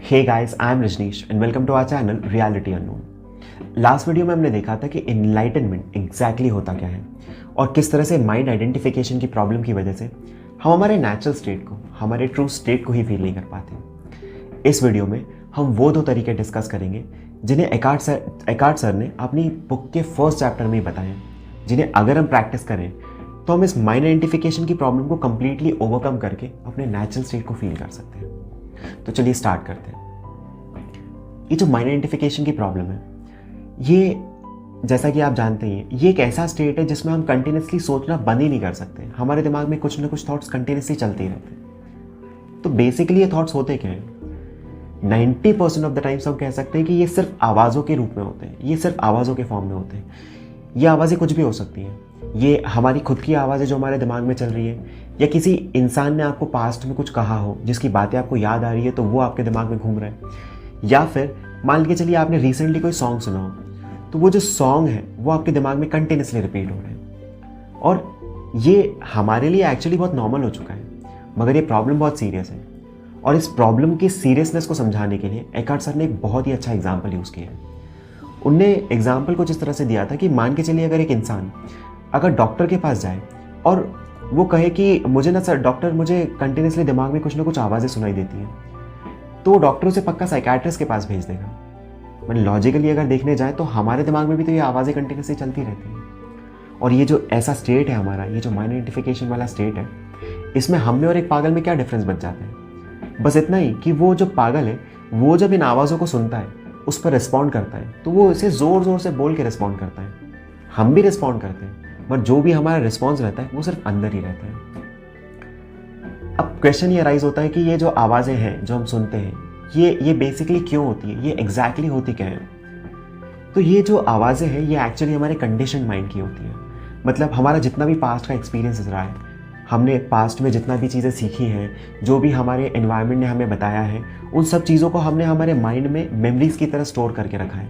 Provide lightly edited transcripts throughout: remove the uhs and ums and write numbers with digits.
Hey guys, I am Rajneesh and welcome to our channel reality unknown. Last video में हमने देखा था कि एनलाइटनमेंट एग्जैक्टली होता क्या है और किस तरह से माइंड आइडेंटिफिकेशन की प्रॉब्लम की वजह से हम हमारे नेचुरल स्टेट को, हमारे ट्रू स्टेट को ही फील नहीं कर पाते। इस वीडियो में हम वो दो तरीके डिस्कस करेंगे जिन्हें एकार्ट सर ने अपनी बुक के फर्स्ट चैप्टर में ही बताए, जिन्हें अगर हम प्रैक्टिस करें तो हम इस माइंड आइडेंटिफिकेशन की प्रॉब्लम को कंप्लीटली ओवरकम करके अपने नेचुरल स्टेट को फील कर सकते हैं। तो चलिए स्टार्ट करते हैं। ये जो माइंड आइडेंटिफिकेशन की प्रॉब्लम है, ये जैसा कि आप जानते हैं, ये एक ऐसा स्टेट है जिसमें हम कंटिन्यूसली सोचना बंद ही नहीं कर सकते। हमारे दिमाग में कुछ ना कुछ थॉट्स कंटिन्यूसली चलते ही रहते हैं। तो बेसिकली ये थॉट्स होते क्या हैं? 90% ऑफ द टाइम्स हम कह सकते हैं कि ये सिर्फ आवाज़ों के रूप में होते हैं, ये सिर्फ आवाज़ों के फॉर्म में होते हैं। ये आवाज़ें कुछ भी हो सकती हैं। ये हमारी खुद की आवाज़ है जो हमारे दिमाग में चल रही है, या किसी इंसान ने आपको पास्ट में कुछ कहा हो जिसकी बातें आपको याद आ रही है तो वो आपके दिमाग में घूम रहा है, या फिर मान के चलिए आपने रिसेंटली कोई सॉन्ग सुना हो तो वो जो सॉन्ग है वो आपके दिमाग में कंटिन्यूसली रिपीट हो रहा है। और ये हमारे लिए एक्चुअली बहुत नॉर्मल हो चुका है, मगर ये प्रॉब्लम बहुत सीरियस है। और इस प्रॉब्लम की सीरियसनेस को समझाने के लिए एकार्ट सर ने एक बहुत ही अच्छा एग्जाम्पल यूज़ किया है। उनने एग्जाम्पल कुछ इस तरह से दिया था कि मान के चलिए अगर एक इंसान अगर डॉक्टर के पास जाए और वो कहे कि मुझे ना सर डॉक्टर, मुझे कंटिन्यूसली दिमाग में कुछ ना कुछ आवाज़ें सुनाई देती हैं, तो वो डॉक्टर उसे पक्का साइकियाट्रिस्ट के पास भेज देगा। मतलब लॉजिकली अगर देखने जाए तो हमारे दिमाग में भी तो ये आवाज़ें कंटिन्यूसली चलती रहती हैं। और ये जो ऐसा स्टेट है हमारा, ये जो माइंड आइडेंटिफिकेशन वाला स्टेट है, इसमें हम में और एक पागल में क्या डिफरेंस बच जाता है? बस इतना ही कि वो जो पागल है वो जब इन आवाज़ों को सुनता है, उस पर रिस्पॉन्ड करता है, तो वो इसे ज़ोर ज़ोर से बोल के रिस्पॉन्ड करता है। हम भी रिस्पॉन्ड करते हैं, बट जो भी हमारा रिस्पॉन्स रहता है वो सिर्फ अंदर ही रहता है। अब क्वेश्चन ये राइज होता है कि ये जो आवाज़ें हैं जो हम सुनते हैं, ये बेसिकली क्यों होती है, ये एग्जैक्टली होती क्या है? तो ये जो आवाज़ें हैं ये एक्चुअली हमारे कंडीशन माइंड की होती है। मतलब हमारा जितना भी पास्ट का एक्सपीरियंस रहा है, हमने पास्ट में जितना भी चीज़ें सीखी हैं, जो भी हमारे एनवायरनमेंट ने हमें बताया है, उन सब चीज़ों को हमने हमारे माइंड में मेमोरीज़ की तरह स्टोर करके रखा है।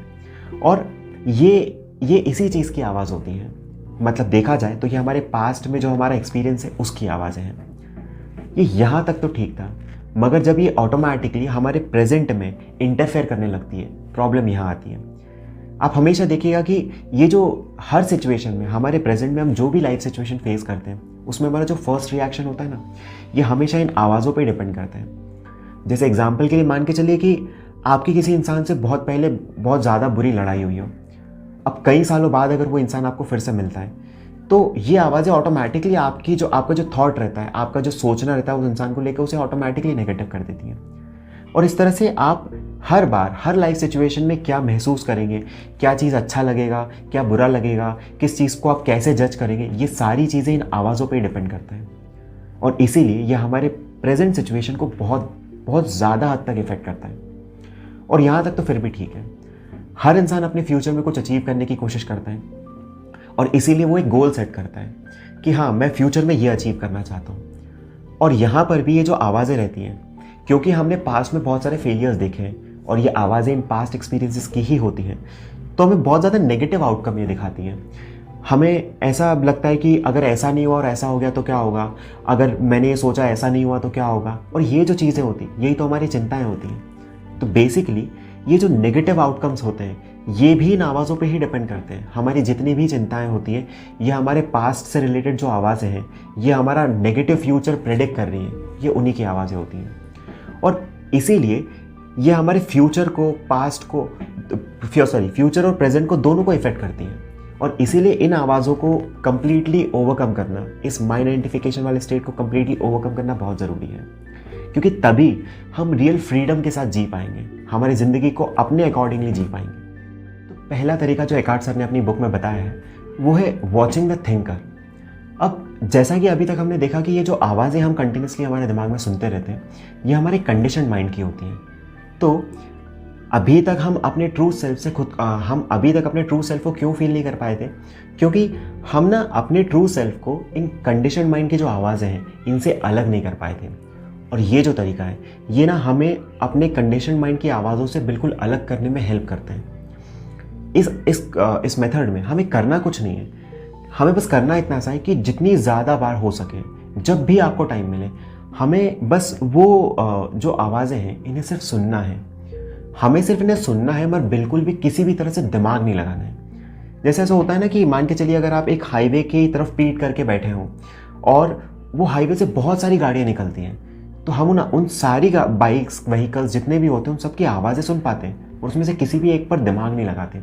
और ये इसी चीज़ की आवाज़ होती है। मतलब देखा जाए तो ये हमारे पास्ट में जो हमारा एक्सपीरियंस है उसकी आवाज़ें हैं। ये यहाँ तक तो ठीक था, मगर जब ये ऑटोमेटिकली हमारे प्रेजेंट में इंटरफेयर करने लगती है, प्रॉब्लम यहाँ आती है। आप हमेशा देखिएगा कि ये जो हर सिचुएशन में, हमारे प्रेजेंट में हम जो भी लाइफ सिचुएशन फेस करते हैं, उसमें हमारा जो फर्स्ट रिएक्शन होता है ना, ये हमेशा इन आवाज़ों पे डिपेंड करता है। जैसे एग्जांपल के लिए मान के चलिए कि आपकी किसी इंसान से बहुत पहले बहुत ज़्यादा बुरी लड़ाई हुई हो। अब कई सालों बाद अगर वो इंसान आपको फिर से मिलता है, तो ये आवाज़ें ऑटोमेटिकली आपका जो थॉट रहता है, आपका जो सोचना रहता है उस इंसान को लेकर, उसे ऑटोमेटिकली नेगेटिव कर देती हैं। और इस तरह से आप हर बार हर लाइफ सिचुएशन में क्या महसूस करेंगे, क्या चीज़ अच्छा लगेगा, क्या बुरा लगेगा, किस चीज़ को आप कैसे जज करेंगे, ये सारी चीज़ें इन आवाज़ों पे डिपेंड करता है। और इसीलिए ये हमारे प्रेजेंट सिचुएशन को बहुत बहुत ज़्यादा हद तक इफेक्ट करता है। और यहाँ तक तो फिर भी ठीक है, हर इंसान अपने फ्यूचर में कुछ अचीव करने की कोशिश करता है, और इसीलिए वो एक गोल सेट करता है कि हाँ, मैं फ्यूचर में ये अचीव करना चाहता हूँ। और यहाँ पर भी ये जो आवाज़ें रहती हैं, क्योंकि हमने पास्ट में बहुत सारे फेलियर्स देखे हैं और ये आवाज़ें इन पास्ट एक्सपीरियंसेस की ही होती हैं, तो हमें बहुत ज़्यादा नेगेटिव आउटकम ये दिखाती हैं। हमें ऐसा लगता है कि अगर ऐसा नहीं हुआ और ऐसा हो गया तो क्या होगा, अगर मैंने ये सोचा ऐसा नहीं हुआ तो क्या होगा। और ये जो चीज़ें होती, यही तो हमारी चिंताएँ होती हैं। तो बेसिकली ये जो नेगेटिव आउटकम्स होते हैं, ये भी इन आवाज़ों पे ही डिपेंड करते हैं। हमारी जितनी भी चिंताएं होती हैं, ये हमारे पास्ट से रिलेटेड जो आवाज़ें हैं, ये हमारा नेगेटिव फ्यूचर प्रेडिक्ट कर रही हैं, ये उन्हीं की आवाज़ें होती हैं। और इसीलिए ये हमारे फ्यूचर और प्रेजेंट को दोनों को इफेक्ट करती हैं। और इसीलिए इन आवाज़ों को कंप्लीटली ओवरकम करना, इस माइंड आइडेंटिफिकेशन वाले स्टेट को कंप्लीटली ओवरकम करना बहुत ज़रूरी है, क्योंकि तभी हम रियल फ्रीडम के साथ जी पाएंगे, हमारी ज़िंदगी को अपने अकॉर्डिंगली जी पाएंगे। तो पहला तरीका जो एकार्ट सर ने अपनी बुक में बताया है वो है वॉचिंग द थिंकर। अब जैसा कि अभी तक हमने देखा कि ये जो आवाज़ें हम कंटिन्यूसली हमारे दिमाग में सुनते रहते हैं, ये हमारे कंडीशन माइंड की होती हैं। तो अभी तक हम अपने ट्रू सेल्फ को क्यों फील नहीं कर पाए थे? क्योंकि हम ना अपने ट्रू सेल्फ को इन कंडीशन माइंड की जो आवाज़ें हैं इनसे अलग नहीं कर पाए थे। और ये जो तरीका है, ये ना हमें अपने कंडीशन माइंड की आवाज़ों से बिल्कुल अलग करने में हेल्प करते हैं। इस मेथड में हमें करना कुछ नहीं है, हमें बस करना इतना सा है कि जितनी ज़्यादा बार हो सके, जब भी आपको टाइम मिले, हमें बस वो जो आवाज़ें हैं इन्हें सिर्फ सुनना है, हमें सिर्फ इन्हें सुनना है, मगर बिल्कुल भी किसी भी तरह से दिमाग नहीं लगाना है। जैसे ऐसा होता है ना कि मान के चलिए अगर आप एक हाईवे की तरफ पीट करके बैठे हों और वो हाईवे से बहुत सारी गाड़ियाँ निकलती हैं, तो हम उन सारी बाइक्स व्हीकल्स जितने भी होते हैं उन सबकी आवाज़ें सुन पाते हैं और उसमें से किसी भी एक पर दिमाग नहीं लगाते।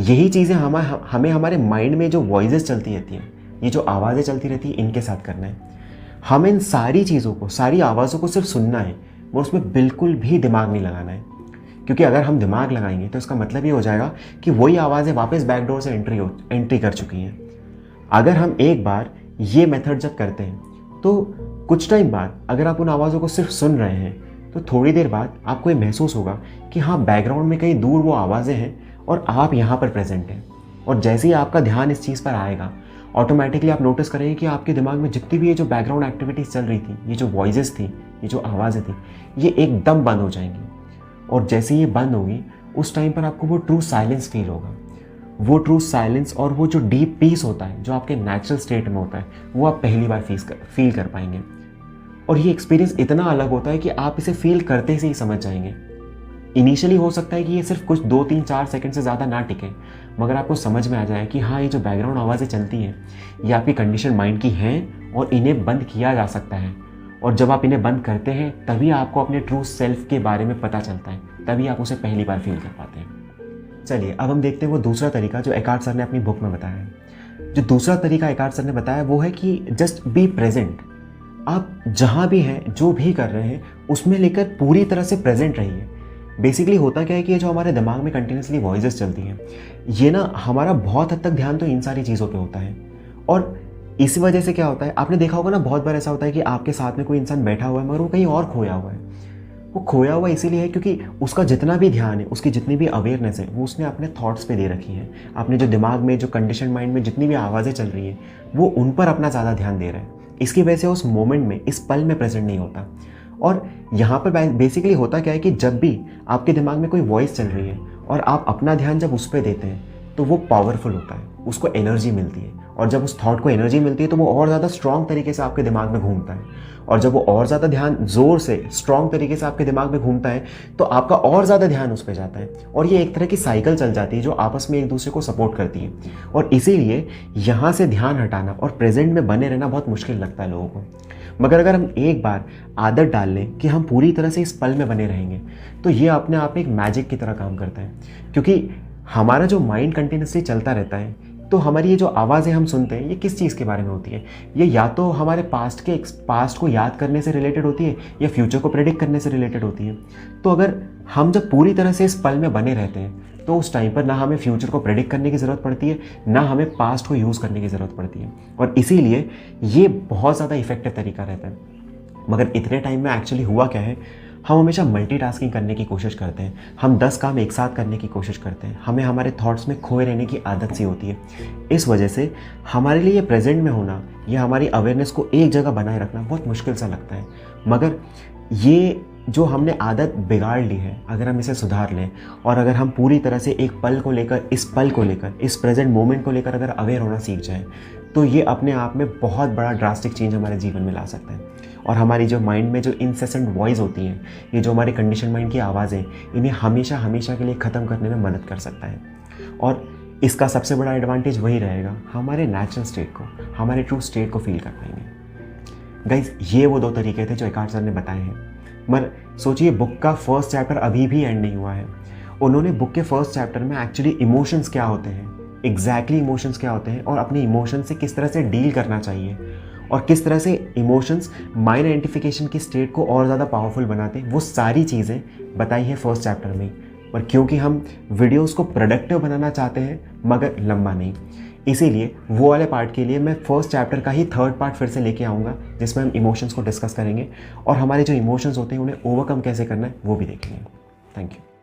यही चीज़ें हमें हमारे माइंड में जो वॉइसेस चलती रहती हैं, ये जो आवाज़ें चलती रहती हैं, इनके साथ करना है। हमें इन सारी चीज़ों को, सारी आवाज़ों को सिर्फ सुनना है और उसमें बिल्कुल भी दिमाग नहीं लगाना है। क्योंकि अगर हम दिमाग लगाएंगे तो इसका मतलब ये हो जाएगा कि वही आवाज़ें वापस बैकडोर से एंट्री कर चुकी हैं। अगर हम एक बार ये मेथड जब करते हैं तो कुछ टाइम बाद अगर आप उन आवाज़ों को सिर्फ सुन रहे हैं तो थोड़ी देर बाद आपको ये महसूस होगा कि हाँ, बैकग्राउंड में कहीं दूर वो आवाज़ें हैं और आप यहाँ पर प्रेजेंट हैं। और जैसे ही आपका ध्यान इस चीज़ पर आएगा, ऑटोमेटिकली आप नोटिस करेंगे कि आपके दिमाग में जितनी भी ये जो बैकग्राउंड एक्टिविटीज़ चल रही थी, ये जो वॉइसेस थी, ये जो आवाज़ें थी, ये एकदम बंद हो जाएंगी। और जैसे ये बंद होगी उस टाइम पर आपको वो ट्रू साइलेंस फील होगा। वो ट्रू साइलेंस और वो जो डीप पीस होता है जो आपके नेचुरल स्टेट में होता है, वो आप पहली बार फील कर पाएंगे। और ये एक्सपीरियंस इतना अलग होता है कि आप इसे फील करते से ही समझ जाएंगे। इनिशियली हो सकता है कि ये सिर्फ कुछ 2-3-4 सेकंड से ज़्यादा ना टिके, मगर आपको समझ में आ जाए कि हाँ, ये जो बैकग्राउंड आवाज़ें चलती हैं ये आपकी कंडीशन माइंड की हैं और इन्हें बंद किया जा सकता है। और जब आप इन्हें बंद करते हैं तभी आपको अपने ट्रू सेल्फ के बारे में पता चलता है, तभी आप उसे पहली बार फील कर पाते हैं। चलिए अब हम देखते हैं वो दूसरा तरीका जो एकार्ट सर ने अपनी बुक में बताया है। जो दूसरा तरीका एकार्ट सर ने बताया वो है कि जस्ट बी प्रेजेंट। आप जहाँ भी हैं, जो भी कर रहे हैं, उसमें लेकर पूरी तरह से प्रेजेंट रहिए। बेसिकली होता क्या है कि ये जो हमारे दिमाग में कंटिन्यूसली वॉइसेस चलती हैं, ये ना हमारा बहुत हद तक ध्यान तो इन सारी चीज़ों पे होता है। और इस वजह से क्या होता है, आपने देखा होगा ना, बहुत बार ऐसा होता है कि आपके साथ में कोई इंसान बैठा हुआ है मगर वो कहीं और खोया हुआ है। वो खोया हुआ इसीलिए है क्योंकि उसका जितना भी ध्यान है, उसकी जितनी भी अवेयरनेस है, वो उसने अपने थॉट्स पे दे रखी है। अपने जो दिमाग में, जो कंडीशन माइंड में जितनी भी आवाज़ें चल रही है, वो उन पर अपना ज़्यादा ध्यान दे रहा है। इसकी वजह से उस मोमेंट में, इस पल में प्रेजेंट नहीं होता। और यहाँ पर बेसिकली होता क्या है कि जब भी आपके दिमाग में कोई वॉइस चल रही है और आप अपना ध्यान जब उस पर देते हैं तो वो पावरफुल होता है, उसको एनर्जी मिलती है। और जब उस थॉट को एनर्जी मिलती है तो वो और ज़्यादा स्ट्रॉन्ग तरीके से आपके दिमाग में घूमता है। और जब वो और ज़्यादा ध्यान ज़ोर से, स्ट्रॉन्ग तरीके से आपके दिमाग में घूमता है तो आपका और ज़्यादा ध्यान उस पर जाता है। और ये एक तरह की साइकिल चल जाती है जो आपस में एक दूसरे को सपोर्ट करती है। और इसीलिए यहाँ से ध्यान हटाना और प्रेजेंट में बने रहना बहुत मुश्किल लगता है लोगों को। मगर अगर हम एक बार आदत डाल लें कि हम पूरी तरह से इस पल में बने रहेंगे तो ये अपने आप एक मैजिक की तरह काम करता है। क्योंकि हमारा जो माइंड कंटिन्यूसली चलता रहता है, तो हमारी ये जो आवाज़ें हम सुनते हैं ये किस चीज़ के बारे में होती है? ये या तो हमारे पास्ट को याद करने से रिलेटेड होती है या फ्यूचर को प्रेडिक्ट करने से रिलेटेड होती है। तो अगर हम जब पूरी तरह से इस पल में बने रहते हैं तो उस टाइम पर ना हमें फ्यूचर को प्रेडिक्ट करने की ज़रूरत पड़ती है, ना हमें पास्ट को यूज़ करने की ज़रूरत पड़ती है। और इसीलिए ये बहुत ज़्यादा इफेक्टिव तरीका रहता है। मगर इतने टाइम में एक्चुअली हुआ क्या है, हम हमेशा मल्टीटास्किंग करने की कोशिश करते हैं। हम 10 काम एक साथ करने की कोशिश करते हैं। हमें हमारे थॉट्स में खोए रहने की आदत सी होती है। इस वजह से हमारे लिए प्रेजेंट में होना या हमारी अवेयरनेस को एक जगह बनाए रखना बहुत मुश्किल सा लगता है। मगर ये जो हमने आदत बिगाड़ ली है, अगर हम इसे सुधार लें और अगर हम पूरी तरह से एक पल को लेकर, इस प्रेजेंट मोमेंट को लेकर अगर अवेयर होना सीख जाएं, तो ये अपने आप में बहुत बड़ा ड्रास्टिक चेंज हमारे जीवन में ला सकता है। और हमारी जो माइंड में जो इनसेसेंट वॉइस होती हैं, ये जो हमारी कंडीशन माइंड की आवाज़ें, इन्हें हमेशा हमेशा के लिए ख़त्म करने में मदद कर सकता है। और इसका सबसे बड़ा एडवांटेज वही रहेगा, हमारे नेचुरल स्टेट को, हमारे ट्रू स्टेट को फील कर पाएंगे। गाइज, ये वो 2 तरीके थे जो एकार्ट सर ने बताए हैं। मगर सोचिए, बुक का फर्स्ट चैप्टर अभी भी एंड नहीं हुआ है। उन्होंने बुक के फर्स्ट चैप्टर में एक्चुअली इमोशंस क्या होते हैं, एग्जैक्टली इमोशंस क्या होते हैं और अपने इमोशन से किस तरह से डील करना चाहिए और किस तरह से इमोशंस माइंड आइडेंटिफिकेशन की स्टेट को और ज़्यादा पावरफुल बनाते हैं, वो सारी चीज़ें बताई हैं फर्स्ट चैप्टर में। पर क्योंकि हम वीडियोस को प्रोडक्टिव बनाना चाहते हैं मगर लंबा नहीं, इसीलिए वो वाले पार्ट के लिए मैं फर्स्ट चैप्टर का ही 3rd पार्ट फिर से लेके आऊँगा, जिसमें हम इमोशंस को डिस्कस करेंगे और हमारे जो इमोशंस होते हैं उन्हें ओवरकम कैसे करना है वो भी देखेंगे। Thank you.